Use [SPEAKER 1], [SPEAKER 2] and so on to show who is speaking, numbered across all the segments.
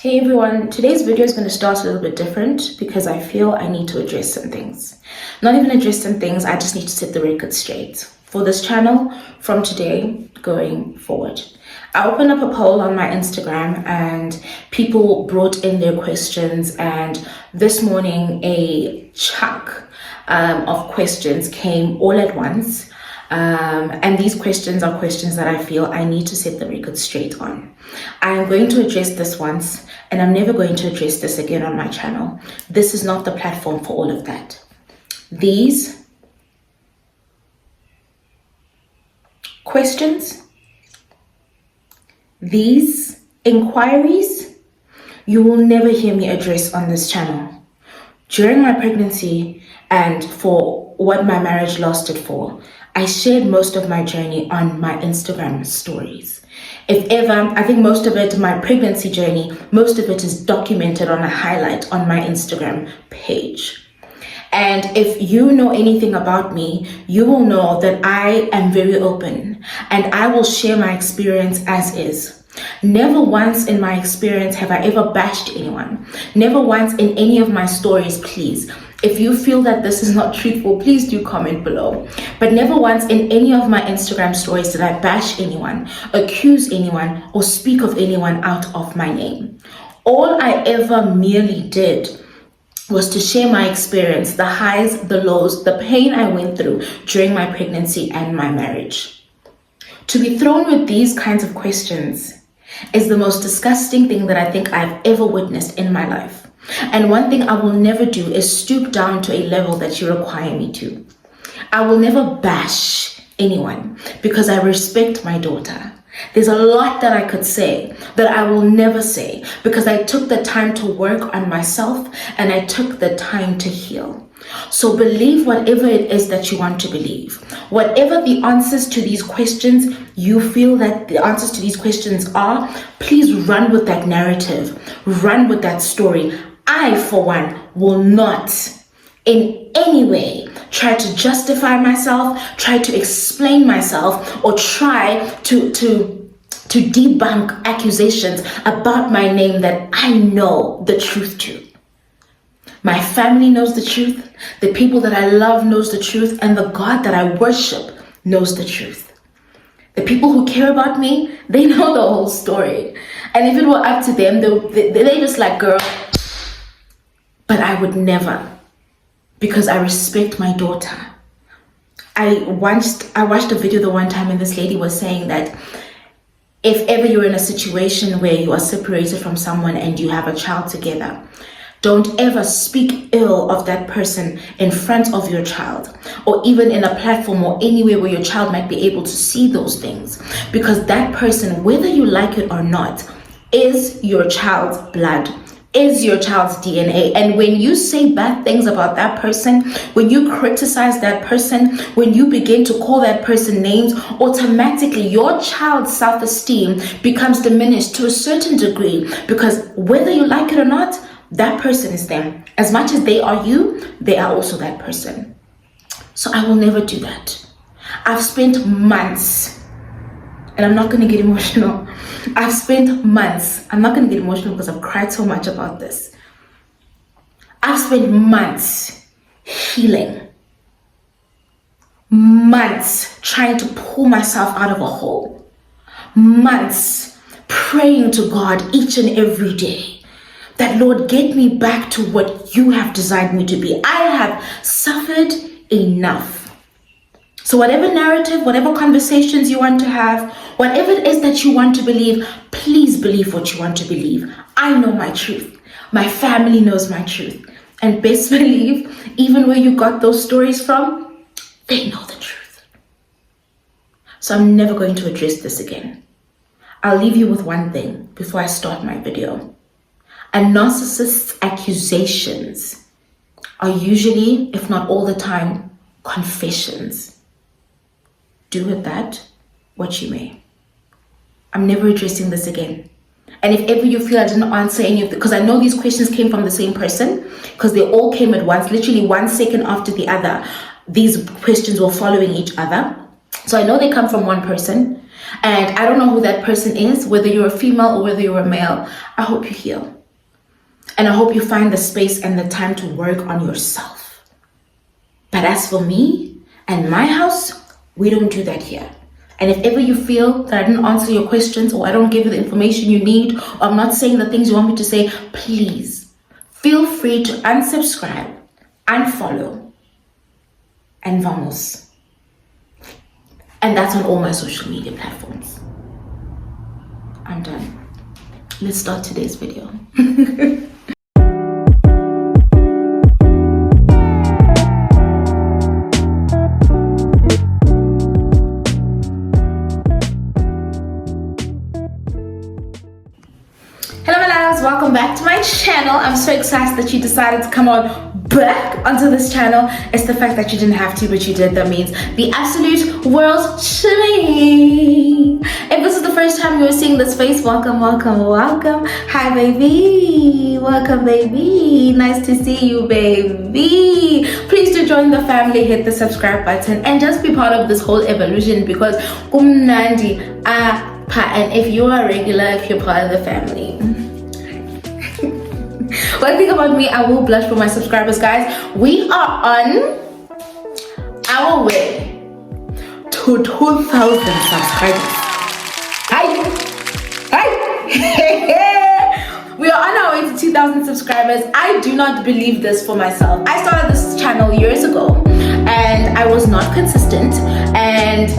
[SPEAKER 1] Hey everyone, today's video is going to start a little bit different because I feel I need to address some things. Not even address some things, I just need to set the record straight for this channel from today going forward. I opened up a poll on my Instagram and people brought in their questions, and this morning a chunk of questions came all at once. And these questions are questions that I feel I need to set the record straight on. I am going to address this once, and I'm never going to address this again on my channel. This is not the platform for all of that. These questions, these inquiries, you will never hear me address on this channel. During my pregnancy and for what my marriage lasted for, I shared most of my journey on my Instagram stories. If ever, I think most of it, my pregnancy journey, most of it is documented on a highlight on my Instagram page. And if you know anything about me, you will know that I am very open and I will share my experience as is. Never once in my experience have I ever bashed anyone. Never once in any of my stories, please. If you feel that this is not truthful, please do comment below. But never once in any of my Instagram stories did I bash anyone, accuse anyone, or speak of anyone out of my name. All I ever merely did was to share my experience, the highs, the lows, the pain I went through during my pregnancy and my marriage. To be thrown with these kinds of questions is the most disgusting thing that I think I've ever witnessed in my life. And one thing I will never do is stoop down to a level that you require me to. I will never bash anyone because I respect my daughter. There's a lot that I could say that I will never say because I took the time to work on myself and I took the time to heal. So believe whatever it is that you want to believe. Whatever the answers to these questions you feel that the answers to these questions are, please run with that narrative. Run with that story. I, for one, will not in any way try to justify myself, try to explain myself, or try to debunk accusations about my name that I know the truth to. My family knows the truth, the people that I love knows the truth, and the God that I worship knows the truth. The people who care about me, they know the whole story. And if it were up to them, they just like, girl. But I would never, because I respect my daughter. I watched a video the one time and this lady was saying that if ever you're in a situation where you are separated from someone and you have a child together, don't ever speak ill of that person in front of your child, or even in a platform or anywhere where your child might be able to see those things, because that person, whether you like it or not, is your child's blood, is your child's DNA. And when you say bad things about that person, when you criticize that person, when you begin to call that person names, automatically your child's self-esteem becomes diminished to a certain degree, because whether you like it or not, that person is them. As much as they are you, they are also that person. So I will never do that. I've spent months, and I'm not going to get emotional. I've spent months. I'm not going to get emotional because I've cried so much about this. I've spent months healing. Months trying to pull myself out of a hole. Months praying to God each and every day that, Lord, get me back to what you have designed me to be. I have suffered enough. So whatever narrative, whatever conversations you want to have, whatever it is that you want to believe, please believe what you want to believe. I know my truth. My family knows my truth. And best believe, even where you got those stories from, they know the truth. So I'm never going to address this again. I'll leave you with one thing before I start my video. A narcissist's accusations are usually, if not all the time, confessions. Do with that what you may. I'm never addressing this again. And if ever you feel I didn't answer any of the, because I know these questions came from the same person, because they all came at once, literally 1 second after the other, these questions were following each other. So I know they come from one person. And I don't know who that person is, whether you're a female or whether you're a male. I hope you heal. And I hope you find the space and the time to work on yourself. But as for me and my house, we don't do that here. And if ever you feel that I didn't answer your questions, or I don't give you the information you need, or I'm not saying the things you want me to say, please feel free to unsubscribe, unfollow, and vamos. And that's on all my social media platforms. I'm done. Let's start today's video. Hello my loves, welcome back to my channel. I'm so excited that you decided to come on back onto this channel. It's the fact that you didn't have to, but you did. That means the absolute world to me. If this is the first time you're seeing this face, welcome, welcome, welcome. Hi baby, welcome baby. Nice to see you baby. Please do join the family, hit the subscribe button, and just be part of this whole evolution, because kumnandi and if you are regular, if you're part of the family. One thing about me, I will blush for my subscribers, guys. We are on our way to 2,000 subscribers. Hi. We are on our way to 2,000 subscribers. I do not believe this for myself. I started this channel years ago and I was not consistent, and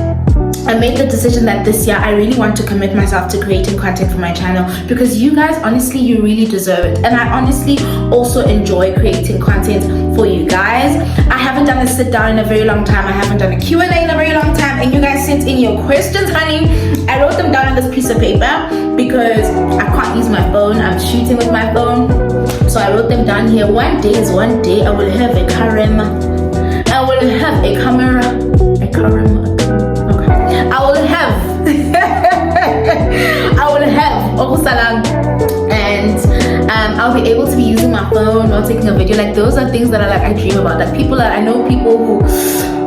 [SPEAKER 1] I made the decision that this year I really want to commit myself to creating content for my channel, because you guys, honestly, you really deserve it. And I honestly also enjoy creating content for you guys. I haven't done a sit down in a very long time. I haven't done a Q&A in a very long time. And you guys sent in your questions, honey. I wrote them down on this piece of paper because I can't use my phone. I'm shooting with my phone. So I wrote them down here. One day is one day. I will have a camera. I will have a camera. A camera. I will have Okusalang, and I'll be able to be using my phone or taking a video. Like, those are things that I dream about. Like, I know people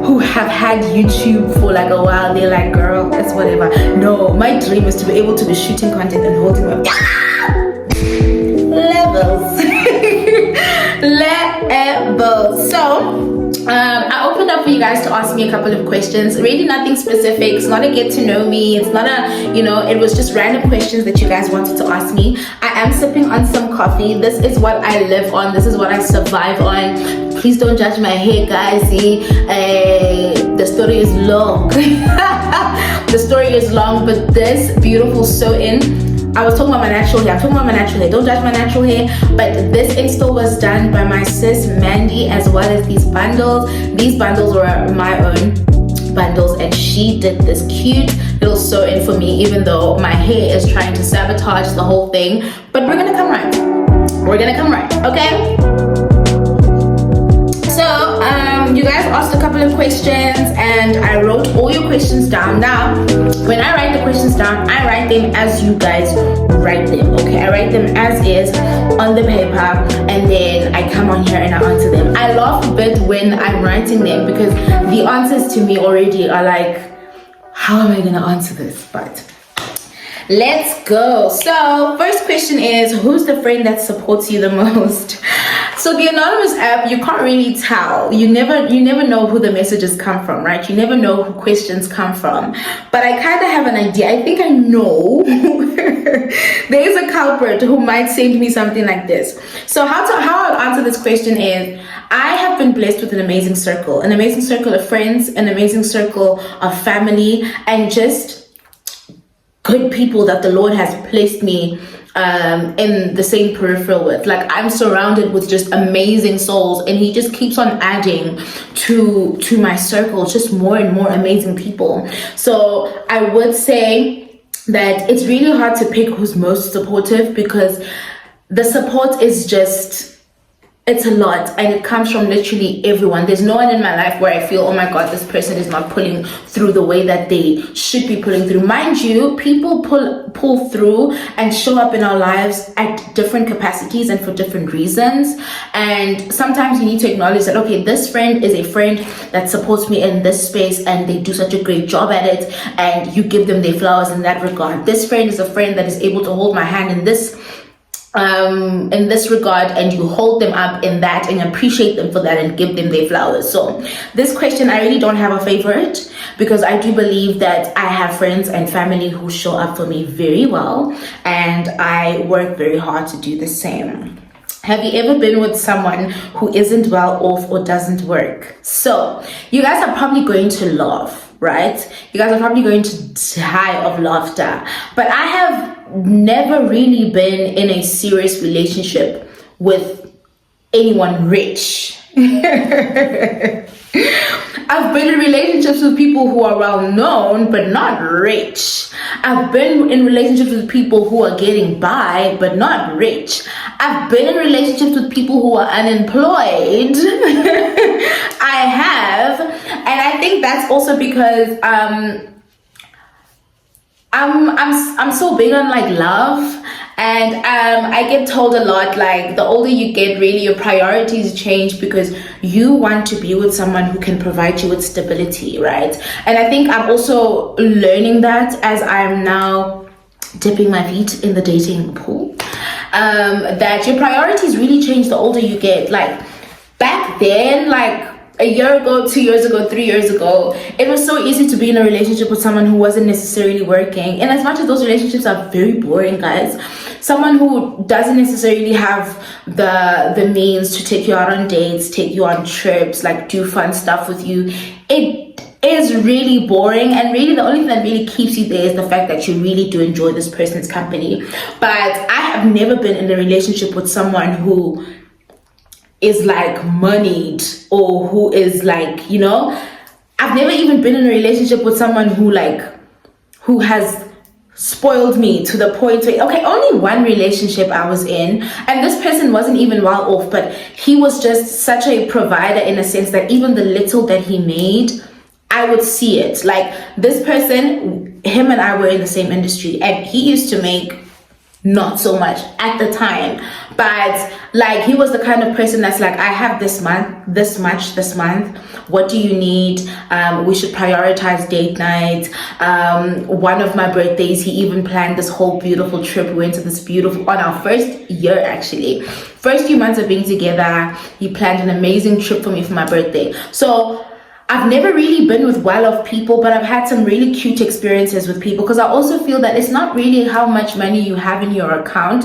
[SPEAKER 1] who have had YouTube for like a while. They're like, girl, it's whatever. No, my dream is to be able to be shooting content and holding my levels. Levels. So I opened up for you guys to ask me a couple of questions. Really nothing specific. It's not a get to know me. It's not a, it was just random questions that you guys wanted to ask me. I am sipping on some coffee. This is what I live on. This is what I survive on. Please don't judge my hair, guys. See, the story is long. The story is long, but this beautiful sew-in, I was talking about my natural hair. I'm talking about my natural hair. Don't judge my natural hair. But this install was done by my sis Mandy, as well as these bundles. These bundles were my own bundles, and she did this cute little sew-in for me, even though my hair is trying to sabotage the whole thing. But we're gonna come right. We're gonna come right, okay? So, you guys asked a couple of questions and I wrote all your questions down. Now, when I write the questions down, I write them as you guys write them, okay? I write them as is on the paper, and then I come on here and I answer them. I laugh a bit when I'm writing them because the answers to me already are like, how am I gonna answer this? But let's go. So first question is, who's the friend that supports you the most? So the anonymous app, you can't really tell. You never know who the messages come from, right? You never know who questions come from. But I kind of have an idea. I think I know. There is a culprit who might send me something like this. So how I'd answer this question is, I have been blessed with an amazing circle of friends, an amazing circle of family, and just good people that the Lord has placed me in the same peripheral with. Like, I'm surrounded with just amazing souls, and he just keeps on adding to my circle, just more and more amazing people. So I would say that it's really hard to pick who's most supportive, because the support is just, it's a lot, and it comes from literally everyone. There's no one in my life where I feel, oh my god, this person is not pulling through the way that they should be pulling through. Mind you, people pull through and show up in our lives at different capacities and for different reasons, and sometimes you need to acknowledge that, okay, this friend is a friend that supports me in this space and they do such a great job at it, and you give them their flowers in that regard. This friend is a friend that is able to hold my hand in this regard, and you hold them up in that and appreciate them for that and give them their flowers. So this question, I really don't have a favorite, because I do believe that I have friends and family who show up for me very well, and I work very hard to do the same. Have you ever been with someone who isn't well off or doesn't work? So you guys are probably going to laugh, right? You guys are probably going to die of laughter, but I have never really been in a serious relationship with anyone rich. I've been in relationships with people who are well known but not rich. I've been in relationships with people who are getting by but not rich. I've been in relationships with people who are unemployed. I have, and I think that's also because I'm so big on like love, and I get told a lot, like, the older you get, really your priorities change because you want to be with someone who can provide you with stability, right? And I think I'm also learning that as I'm now dipping my feet in the dating pool, that your priorities really change the older you get. Like back then, like a year ago, 2 years ago, 3 years ago, it was so easy to be in a relationship with someone who wasn't necessarily working. And as much as those relationships are very boring, guys, someone who doesn't necessarily have the means to take you out on dates, take you on trips, like do fun stuff with you, it is really boring. And really the only thing that really keeps you there is the fact that you really do enjoy this person's company. But I have never been in a relationship with someone who is like moneyed, or who is like, you know, I've never even been in a relationship with someone who has spoiled me to the point where, okay, only one relationship I was in, and this person wasn't even well off, but he was just such a provider in a sense that even the little that he made, I would see it. Like this person, him and I were in the same industry, and he used to make not so much at the time, but like he was the kind of person that's like, I have this month, what do you need? We should prioritize date night. One of my birthdays, he even planned this whole beautiful trip. We went to this beautiful, on our first year actually, first few months of being together, he planned an amazing trip for me for my birthday. So I've never really been with well-off people, but I've had some really cute experiences with people, because I also feel that it's not really how much money you have in your account,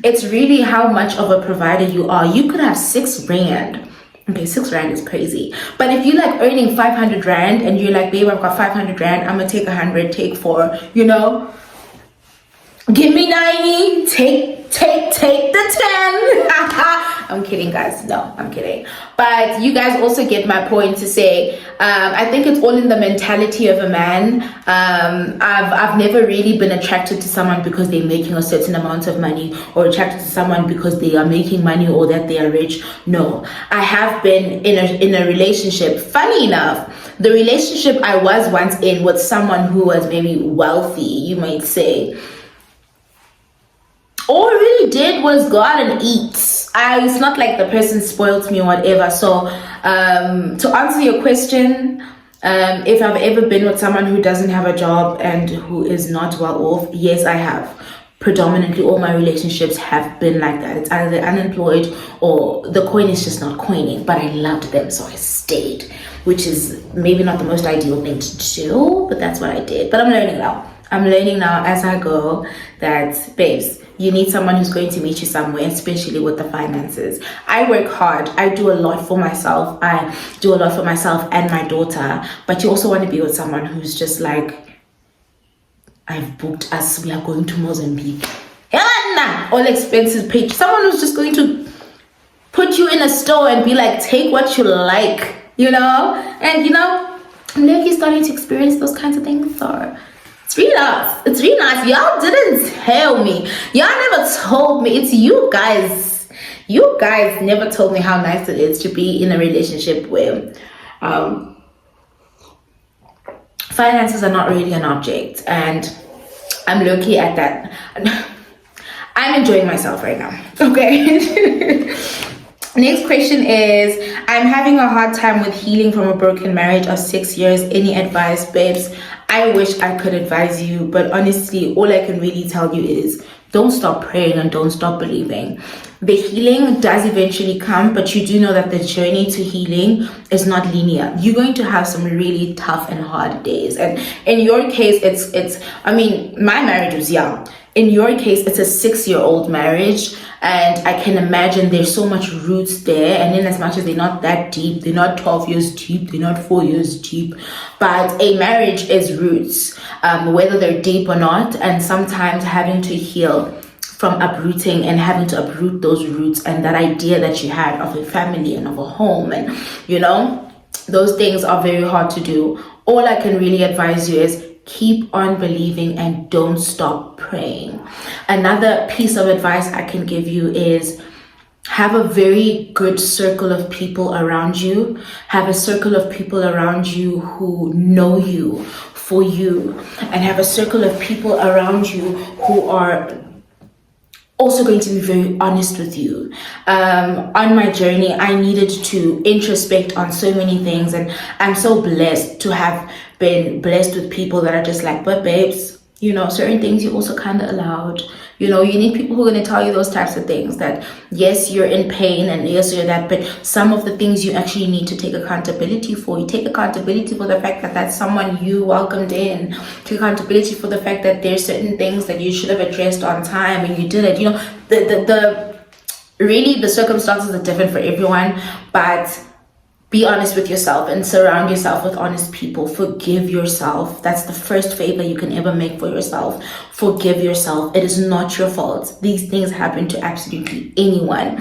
[SPEAKER 1] it's really how much of a provider you are. You could have 6 rand. Okay, 6 rand is crazy. But if you're like earning 500 rand and you're like, babe, I've got 500 rand, I'm gonna take 100, take 4, you know? Give me 90, take the 10. I'm kidding, guys. No, I'm kidding. But you guys also get my point to say, I think it's all in the mentality of a man. I've never really been attracted to someone because they're making a certain amount of money, or attracted to someone because they are making money or that they are rich. No, I have been in a relationship. Funny enough, the relationship I was once in with someone who was maybe wealthy, you might say, all I really did was go out and eat. It's not like the person spoiled me or whatever. So to answer your question, if I've ever been with someone who doesn't have a job and who is not well off, yes, I have. Predominantly all my relationships have been like that. It's either unemployed or the coin is just not coining, but I loved them, so I stayed, which is maybe not the most ideal thing to do, but that's what I did. But I'm learning now as I go that, babes, you need someone who's going to meet you somewhere, especially with the finances. I work hard. I do a lot for myself. I do a lot for myself and my daughter. But you also want to be with someone who's just like, I've booked us, we are going to Mozambique. All expenses paid. Someone who's just going to put you in a store and be like, take what you like, you know? And, you know, I'm never starting to experience those kinds of things. So it's really nice. Y'all didn't tell me. Y'all never told me. It's you guys. You guys never told me how nice it is to be in a relationship where finances are not really an object, and I'm low-key at that. I'm enjoying myself right now. Okay. Next question is, I'm having a hard time with healing from a broken marriage of 6 years. Any advice, babes? I wish I could advise you, but honestly, all I can really tell you is don't stop praying and don't stop believing. The healing does eventually come, but you do know that the journey to healing is not linear. You're going to have some really tough and hard days. And in your case, I mean, my marriage was young. In your case, it's a 6-year-old marriage, and I can imagine there's so much roots there. And in as much as they're not that deep, they're not 12 years deep, they're not 4 years deep, but a marriage is roots, whether they're deep or not. And sometimes having to heal from uprooting and having to uproot those roots and that idea that you had of a family and of a home, and those things are very hard to do. All I can really advise you is keep on believing and don't stop praying. Another piece of advice I can give you is have a very good circle of people around you. Have a circle of people around you who know you for you, and have a circle of people around you who are also going to be very honest with you. On my journey, I needed to introspect on so many things, and I'm so blessed to have been blessed with people that are just like, but babes, certain things you also kind of allowed. You need people who are going to tell you those types of things, that yes, you're in pain, and yes, you're that, but some of the things you actually need to take accountability for. You take accountability for the fact that that's someone you welcomed in. Take accountability for the fact that there's certain things that you should have addressed on time and you didn't. Really, the circumstances are different for everyone, but be honest with yourself and surround yourself with honest people. Forgive yourself. That's the first favor you can ever make for yourself. Forgive yourself. It is not your fault. These things happen to absolutely anyone.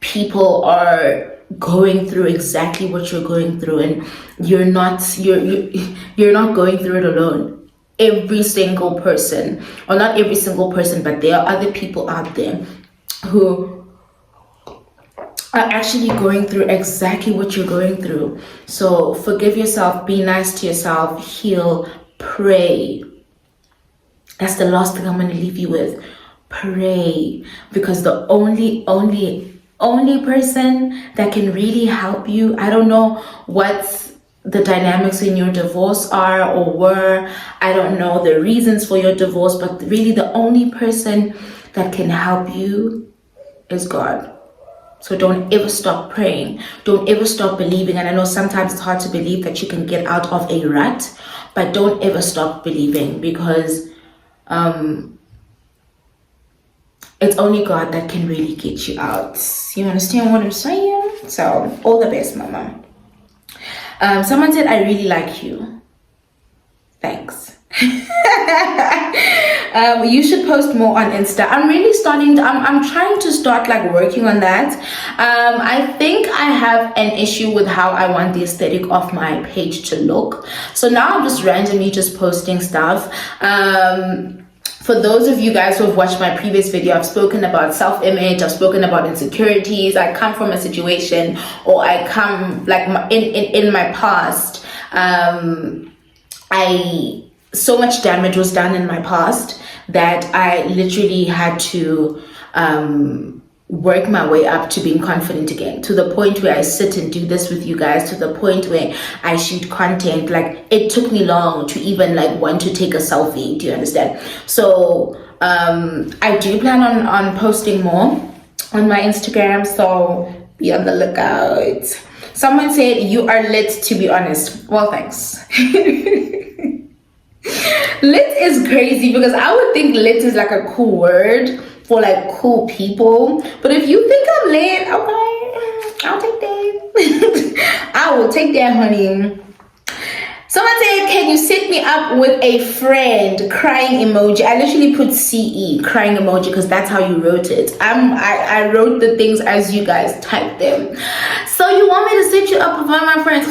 [SPEAKER 1] People are going through exactly what you're going through, and you're not going through it alone. Every single person, or not every single person, but there are other people out there who are actually going through exactly what you're going through. So forgive yourself, be nice to yourself, heal, pray. That's the last thing I'm going to leave you with. Pray. Because the only person that can really help you, I don't know what the dynamics in your divorce are or were, I don't know the reasons for your divorce, but really the only person that can help you is God. So don't ever stop praying. Don't ever stop believing. And I know sometimes it's hard to believe that you can get out of a rut, but don't ever stop believing, because it's only God that can really get you out. You understand what I'm saying? So all the best, mama. Someone said, I really like you. Thanks. You should post more on Insta. I'm really I'm trying to start working on that. I think I have an issue with how I want the aesthetic of my page to look. So now I'm just randomly posting stuff. For those of you guys who have watched my previous video, I've spoken about self-image, I've spoken about insecurities. I come from a situation, or I come in my past, so much damage was done in my past that I literally had to work my way up to being confident again, to the point where I sit and do this with you guys, to the point where I shoot content. It took me long to even want to take a selfie. Do you understand? So I do plan on posting more on my Instagram, so be on the lookout. Someone said, you are lit, to be honest. Well, thanks. Lit is crazy, because I would think lit is a cool word for cool people, but if you think I'm lit, okay, I'll take that. I will take that, honey. Someone said, can you set me up with a friend? Crying emoji. I literally put CE, crying emoji, because that's how you wrote it. I wrote the things as you guys typed them. So you want me to set you up with one of my friends?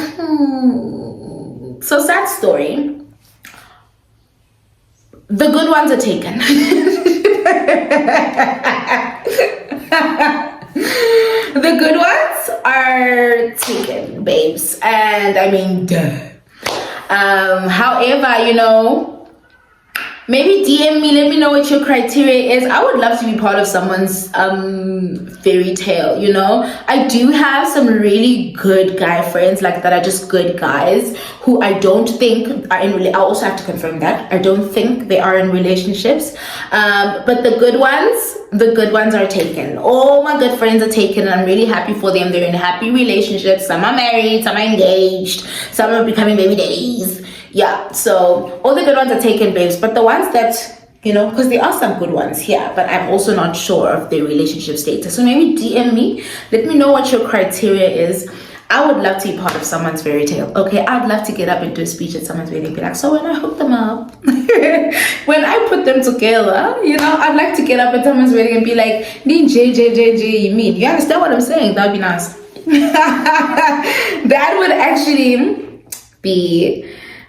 [SPEAKER 1] So sad story. The good ones are taken. taken, babes. And I mean, duh. However, maybe DM me, let me know what your criteria is. I would love to be part of someone's fairy tale, I do have some really good guy friends like that are just good guys who I don't think are in I also have to confirm that. I don't think they are in relationships. But the good ones are taken. All my good friends are taken, and I'm really happy for them. They're in happy relationships. Some are married, some are engaged, some are becoming baby daddies. Yeah, so all the good ones are taken, babes, but the ones that, because there are some good ones here, but I'm also not sure of their relationship status. So maybe DM me, let me know what your criteria is. I would love to be part of someone's fairy tale. Okay, I'd love to get up and do a speech at someone's wedding, be like, so when I hook them up, when I put them together, I'd like to get up at someone's wedding and be like, you mean? You understand what I'm saying? That would be nice. That would actually be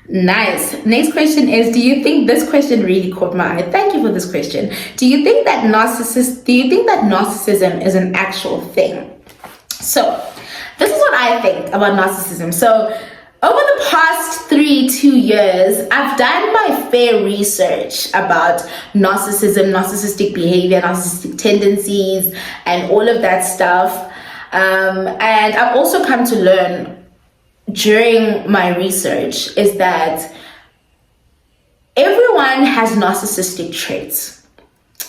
[SPEAKER 1] nice. Next question is, this question really caught my eye. Thank you for this question. Do you think that narcissism is an actual thing? So this is what I think about narcissism. So over the past 2 years, I've done my fair research about narcissism, narcissistic behavior, narcissistic tendencies, and all of that stuff. And I've also come to learn during my research is that everyone has narcissistic traits.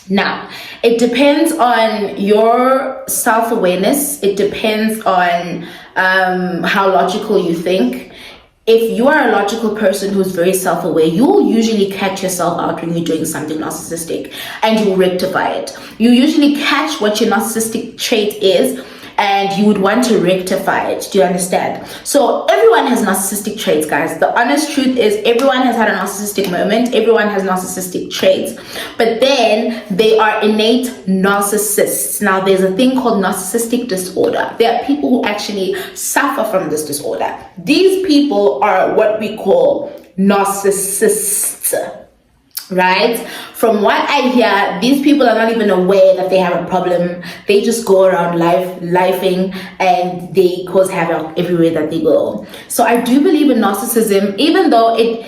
[SPEAKER 1] Now, it depends on your self-awareness. It depends on how logical you think. If you are a logical person who's very self-aware, you'll usually catch yourself out when you're doing something narcissistic and you'll rectify it. You usually catch what your narcissistic trait is and you would want to rectify it. Do you understand? So everyone has narcissistic traits, guys. The honest truth is everyone has had a narcissistic moment. Everyone has narcissistic traits, but then they are innate narcissists. Now there's a thing called narcissistic disorder. There are people who actually suffer from this disorder. These people are what we call narcissists. Right? From what I hear, these people are not even aware that they have a problem. They just go around lifing and they cause havoc everywhere that they go. So I do believe in narcissism, even though it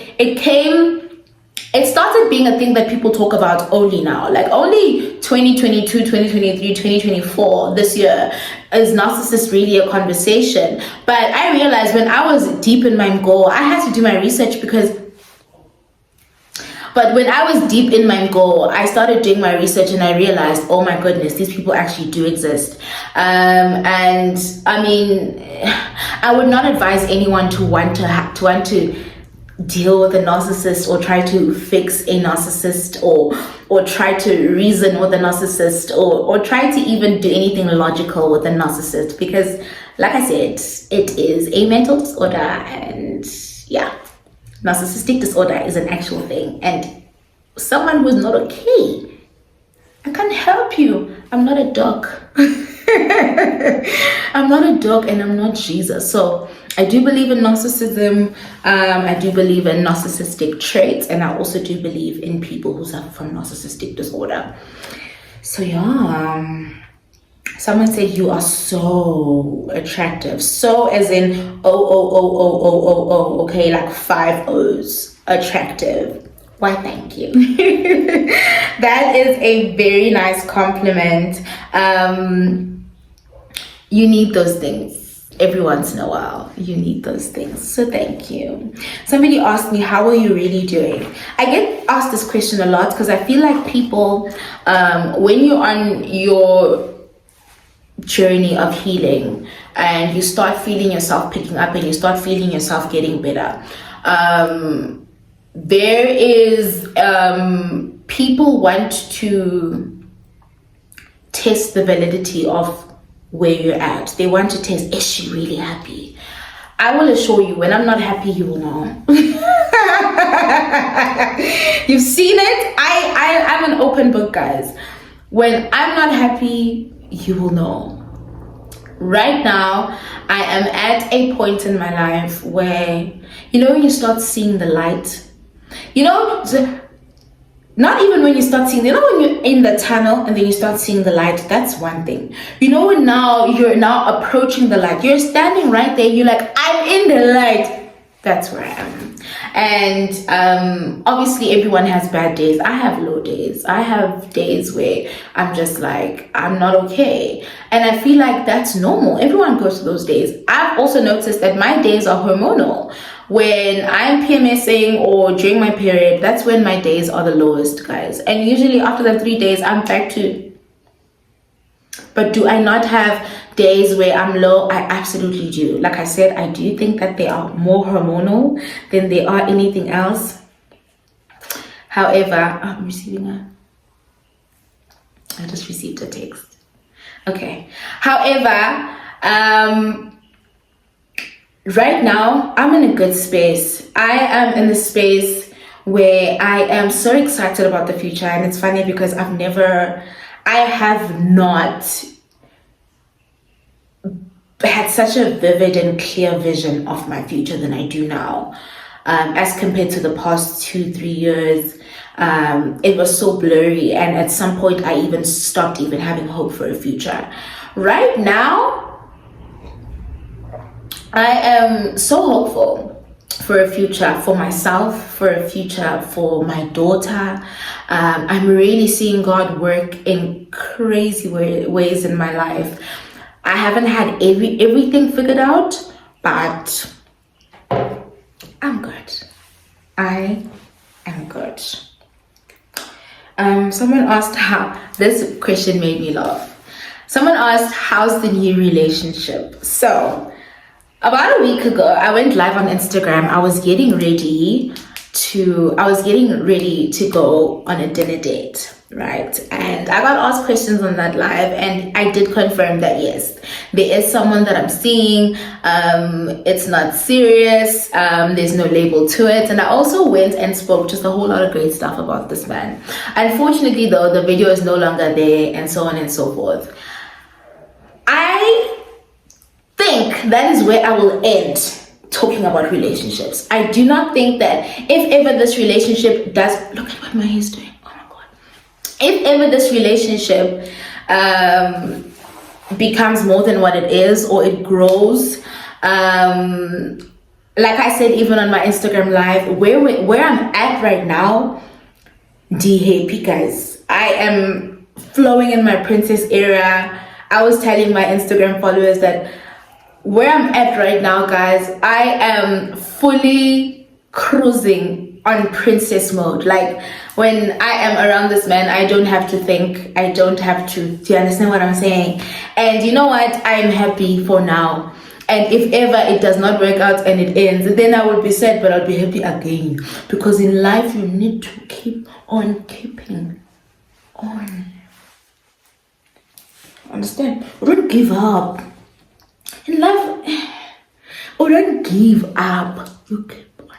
[SPEAKER 1] started being a thing that people talk about only now. Like only 2022, 2023, 2024, this year, is narcissist really a conversation? But I realized when I was deep in my goal, I had to do my research But when I was deep in my goal, I started doing my research and I realized, oh my goodness, these people actually do exist. And I mean, I would not advise anyone to want to deal with a narcissist or try to fix a narcissist or try to reason with a narcissist or try to even do anything logical with a narcissist, because like I said, it is a mental disorder, and yeah. Narcissistic disorder is an actual thing, and someone who's not okay, I can't help you. I'm not a dog. I'm not a dog, and I'm not Jesus. So I do believe in narcissism. I do believe in narcissistic traits, and I also do believe in people who suffer from narcissistic disorder. So yeah. Someone said you are so attractive. So as in oh, okay, like 5 O's. Attractive. Why, thank you. That is a very nice compliment. You need those things every once in a while. You need those things. So thank you. Somebody asked me, how are you really doing? I get asked this question a lot because I feel like people, when you're on your journey of healing and you start feeling yourself picking up and you start feeling yourself getting better, there is people want to test the validity of where you're at. They want to test, is she really happy? I will assure you, when I'm not happy, you will know. You've seen it. I'm an open book, guys. When I'm not happy, you will know. Right now, I am at a point in my life where, when you start seeing the light, not even when you start seeing, when you're in the tunnel and then you start seeing the light, that's one thing. When now you're now approaching the light, you're standing right there, you're like, I'm in the light. That's where I am. And obviously everyone has bad days. I have low days. I have days where I'm just like, I'm not okay. And I feel like that's normal. Everyone goes through those days. I've also noticed that my days are hormonal. When I'm PMSing or during my period, that's when my days are the lowest, guys. And usually after the 3 days, I'm back to... But do I not have days where I'm low? I absolutely do. Like I said, I do think that they are more hormonal than they are anything else. However, I'm receiving I just received a text. Okay. However, right now, I'm in a good space. I am in the space where I am so excited about the future. And it's funny because I have not had such a vivid and clear vision of my future than I do now. As compared to the past 2-3 years, it was so blurry. And at some point, I even stopped even having hope for a future. Right now, I am so hopeful for a future for myself, for a future for my daughter. I'm really seeing God work in crazy ways in my life. I haven't had everything figured out, but I'm good. I am good. Someone asked this question made me laugh. Someone asked, how's the new relationship? So, about a week ago, I went live on Instagram. I was getting ready to go on a dinner date, right? And I got asked questions on that live, and I did confirm that yes, there is someone that I'm seeing. It's not serious. There's no label to it. And I also went and spoke just a whole lot of great stuff about this man. Unfortunately, though, the video is no longer there, and so on and so forth. I think that is where I will end talking about relationships. I do not think that if ever this relationship does... Look at what my hair is doing. Oh my God. If ever this relationship becomes more than what it is, or it grows, like I said, even on my Instagram live, where I'm at right now, happy guys. I am flowing in my princess era. I was telling my Instagram followers that where I'm at right now, guys, I am fully cruising on princess mode. Like, when I am around this man, I don't have to think. I don't have to... Do you understand what I'm saying? And you know what? I'm happy for now. And if ever it does not work out and it ends, then I will be sad, but I'll be happy again. Because in life, you need to keep on keeping on. Understand? Don't give up. In life, don't give up. You keep on.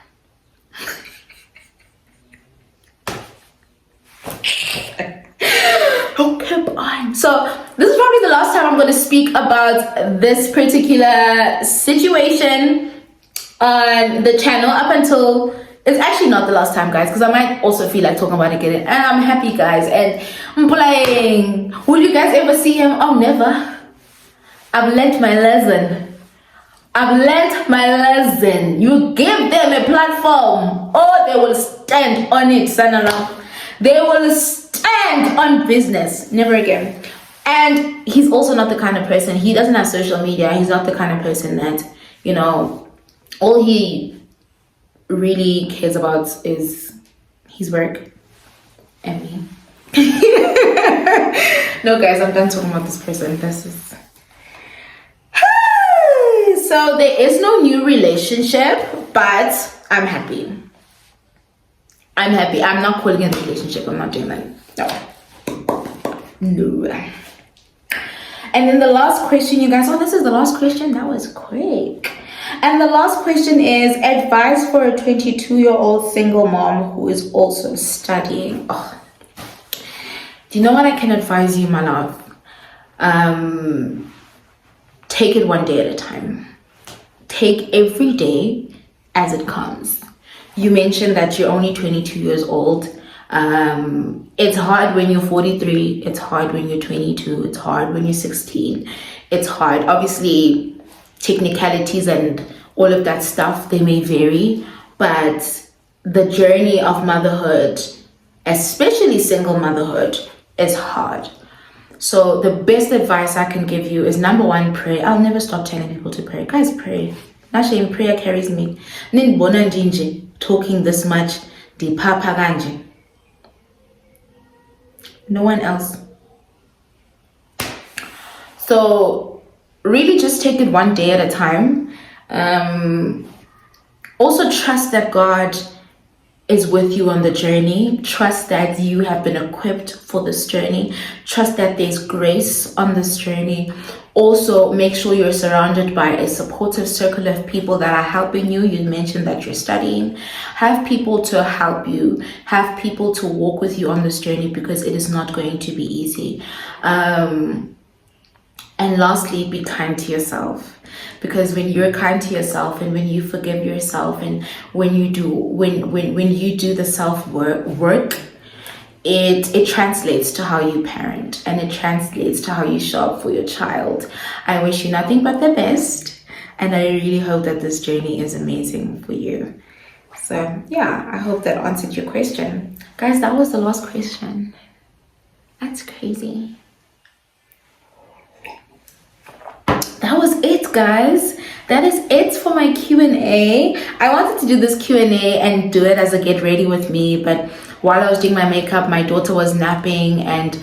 [SPEAKER 1] You keep on. So this is probably the last time I'm going to speak about this particular situation on the channel, up until... It's actually not the last time, guys, because I might also feel like talking about it again. And I'm happy, guys. And I'm playing. Will you guys ever see him? Oh, never. I've learnt my lesson. You give them a platform, or they will stand on it, Sanala. They will stand on business. Never again. And he's also not the kind of person... He doesn't have social media. He's not the kind of person that, all he really cares about is his work and me. No, guys, I'm done talking about this person. This is... So there is no new relationship, but I'm happy. I'm not calling it a relationship. I'm not doing that. No. And then the last question, you guys. Oh, this is the last question. That was quick. And the last question is advice for a 22-year-old single mom who is also studying. Oh. Do you know what I can advise you, my love? Take it one day at a time. Take every day as it comes. You mentioned that you're only 22 years old. It's hard when you're 43. It's hard when you're 22. It's hard when you're 16. It's hard. Obviously, technicalities and all of that stuff, they may vary, but the journey of motherhood, especially single motherhood, is hard. So the best advice I can give you is, number one, pray. I'll never stop telling people to pray. Guys, pray. Actually, prayer carries me. Talking this much, no one else. So really just take it one day at a time. Also trust that God is with you on the journey. Trust that you have been equipped for this journey. Trust that there's grace on this journey. Also, make sure you're surrounded by a supportive circle of people that are helping you. You mentioned that you're studying. Have people to help you. Have people to walk with you on this journey, because it is not going to be easy. And lastly, be kind to yourself. Because when you're kind to yourself and when you forgive yourself and when you do the self-work, it translates to how you parent, and it translates to how you show up for your child. I wish you nothing but the best, and I really hope that this journey is amazing for you. So yeah, I hope that answered your question. Guys, that was the last question. That's crazy. That was it, guys. That is it for my Q&A. I wanted to do this Q&A and do it as a get ready with me, but while I was doing my makeup, my daughter was napping and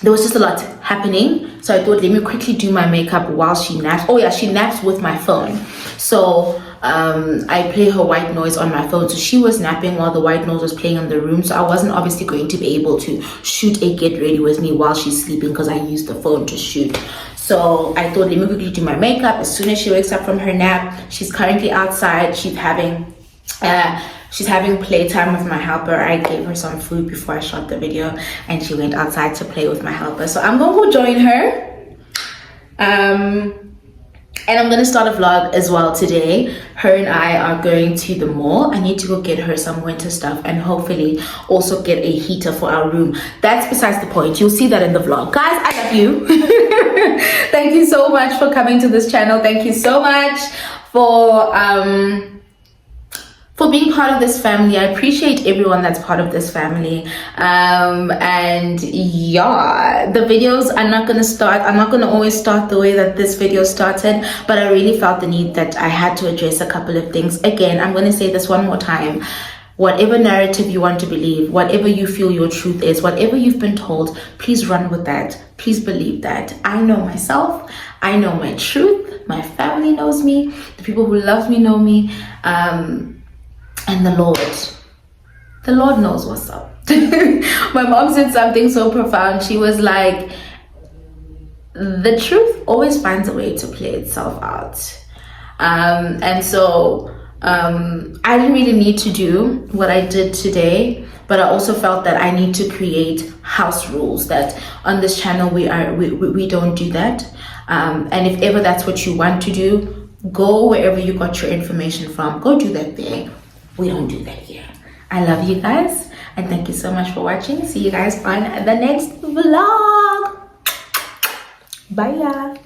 [SPEAKER 1] there was just a lot happening. So I thought, let me quickly do my makeup while she naps. Oh yeah, she naps with my phone. So I play her white noise on my phone. So she was napping while the white noise was playing in the room. So I wasn't obviously going to be able to shoot a get ready with me while she's sleeping, because I used the phone to shoot. So I thought, let me quickly do my makeup. As soon as she wakes up from her nap, she's currently outside. She's having playtime with my helper. I gave her some food before I shot the video, and she went outside to play with my helper. So I'm gonna go join her. And I'm gonna start a vlog as well today. Her and I are going to the mall. I need to go get her some winter stuff and hopefully also get a heater for our room. That's besides the point. You'll see that in the vlog. Guys, I love you. Thank you so much for coming to this channel. Thank you so much for being part of this family. I appreciate everyone that's part of this family. And yeah, the videos are not gonna start. I'm not gonna always start the way that this video started, but I really felt the need that I had to address a couple of things. Again, I'm gonna say this one more time. Whatever narrative you want to believe, whatever you feel your truth is, whatever you've been told, please run with that. Please believe that. I know myself. I know my truth. My family knows me. The people who love me know me. And the Lord knows what's up. My mom said something so profound. She was like, the truth always finds a way to play itself out. And so I didn't really need to do what I did today, but I also felt that I need to create house rules, that on this channel we don't do that. And if ever that's what you want to do, go wherever you got your information from. Go do that there. We don't do that here. I love you guys, and thank you so much for watching. See you guys on the next vlog. Bye, y'all.